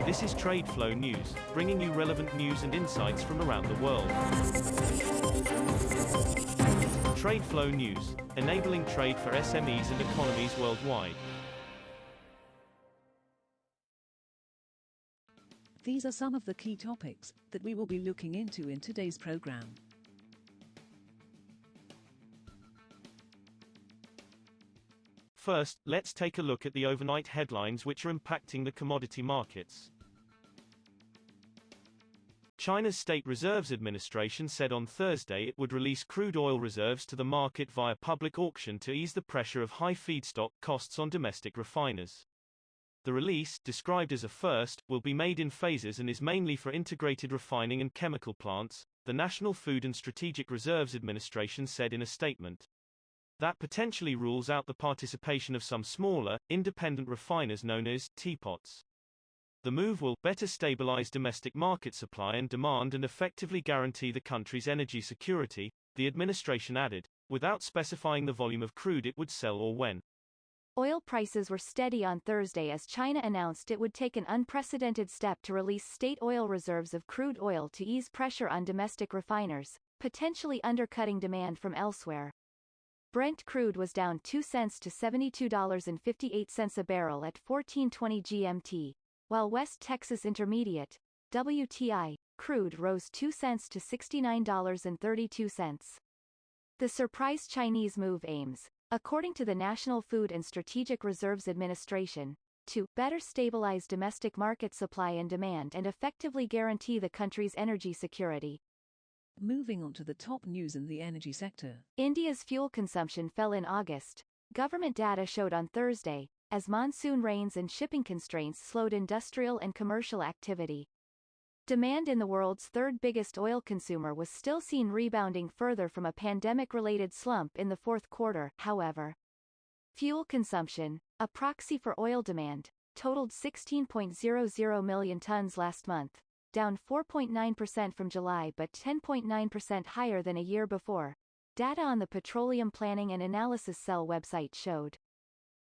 This is TradeFlow News, bringing you relevant news and insights from around the world. TradeFlow News, enabling trade for SMEs and economies worldwide. These are some of the key topics that we will be looking into in today's program. First, let's take a look at the overnight headlines which are impacting the commodity markets. China's State Reserves Administration said on Thursday it would release crude oil reserves to the market via public auction to ease the pressure of high feedstock costs on domestic refiners. The release, described as a first, will be made in phases and is mainly for integrated refining and chemical plants, the National Food and Strategic Reserves Administration said in a statement. That potentially rules out the participation of some smaller, independent refiners known as teapots. The move will better stabilize domestic market supply and demand and effectively guarantee the country's energy security, the administration added, without specifying the volume of crude it would sell or when. Oil prices were steady on Thursday as China announced it would take an unprecedented step to release state oil reserves of crude oil to ease pressure on domestic refiners, potentially undercutting demand from elsewhere. Brent crude was down 2 cents to $72.58 a barrel at 14:20 GMT, while West Texas Intermediate, WTI, crude rose 2 cents to $69.32. The surprise Chinese move aims, according to the National Food and Strategic Reserves Administration, to better stabilize domestic market supply and demand and effectively guarantee the country's energy security. Moving on to the top news in the energy sector. India's fuel consumption fell in August, government data showed on Thursday, as monsoon rains and shipping constraints slowed industrial and commercial activity. Demand in the world's third biggest oil consumer was still seen rebounding further from a pandemic-related slump in the fourth quarter, however. Fuel consumption, a proxy for oil demand, totaled 16.00 million tons last month, down 4.9% from July but 10.9% higher than a year before, data on the Petroleum Planning and Analysis Cell website showed.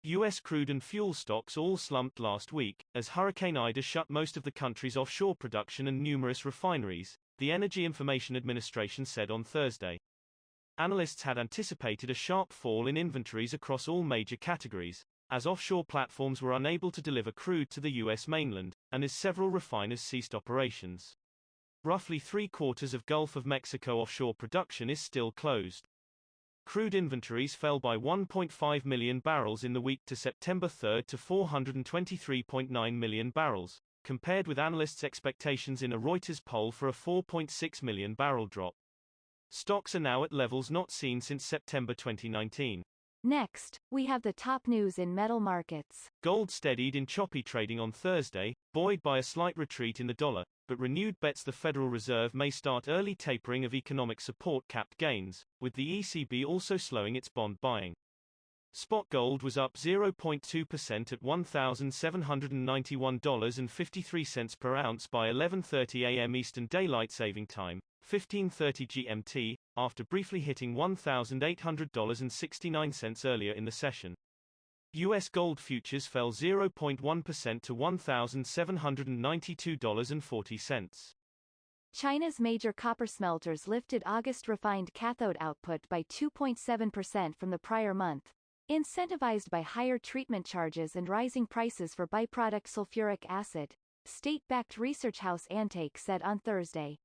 U.S. crude and fuel stocks all slumped last week, as Hurricane Ida shut most of the country's offshore production and numerous refineries, the Energy Information Administration said on Thursday. Analysts had anticipated a sharp fall in inventories across all major categories, as offshore platforms were unable to deliver crude to the U.S. mainland, and as several refiners ceased operations. Roughly 3/4 of Gulf of Mexico offshore production is still closed. Crude inventories fell by 1.5 million barrels in the week to September 3 to 423.9 million barrels, compared with analysts' expectations in a Reuters poll for a 4.6 million barrel drop. Stocks are now at levels not seen since September 2019. Next, we have the top news in metal markets. Gold steadied in choppy trading on Thursday, buoyed by a slight retreat in the dollar, but renewed bets the Federal Reserve may start early tapering of economic support capped gains, with the ECB also slowing its bond buying. Spot gold was up 0.2% at $1,791.53 per ounce by 11:30 a.m. Eastern Daylight Saving Time, 15:30 GMT, after briefly hitting $1,800.69 earlier in the session. U.S. gold futures fell 0.1% to $1,792.40. China's major copper smelters lifted August refined cathode output by 2.7% from the prior month, incentivized by higher treatment charges and rising prices for byproduct sulfuric acid, state-backed research house Antake said on Thursday.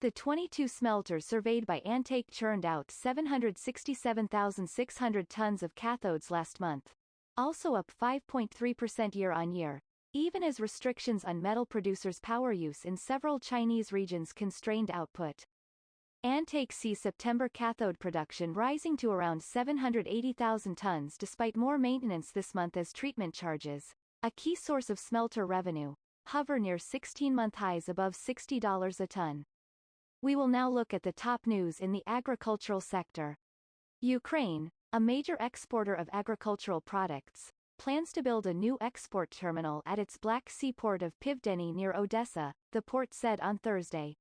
The 22 smelters surveyed by Antake churned out 767,600 tons of cathodes last month, also up 5.3% year-on-year, even as restrictions on metal producers' power use in several Chinese regions constrained output. Antake sees September cathode production rising to around 780,000 tons despite more maintenance this month as treatment charges, a key source of smelter revenue, hover near 16-month highs above $60 a ton. We will now look at the top news in the agricultural sector. Ukraine, a major exporter of agricultural products, plans to build a new export terminal at its Black Sea port of Pivdeny near Odessa, the port said on Thursday.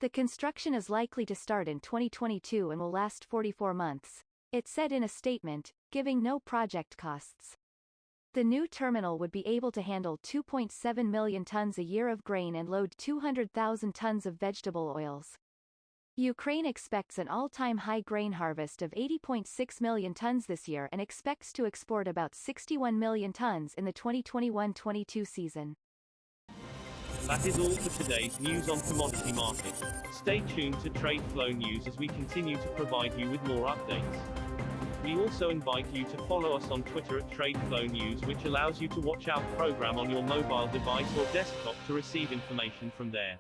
The construction is likely to start in 2022 and will last 44 months, it said in a statement, giving no project costs. The new terminal would be able to handle 2.7 million tons a year of grain and load 200,000 tons of vegetable oils. Ukraine expects an all-time high grain harvest of 80.6 million tons this year and expects to export about 61 million tons in the 2021-22 season. That is all for today's news on commodity markets. Stay tuned to TradeFlow News as we continue to provide you with more updates. We also invite you to follow us on Twitter at TradeFlow News, which allows you to watch our program on your mobile device or desktop to receive information from there.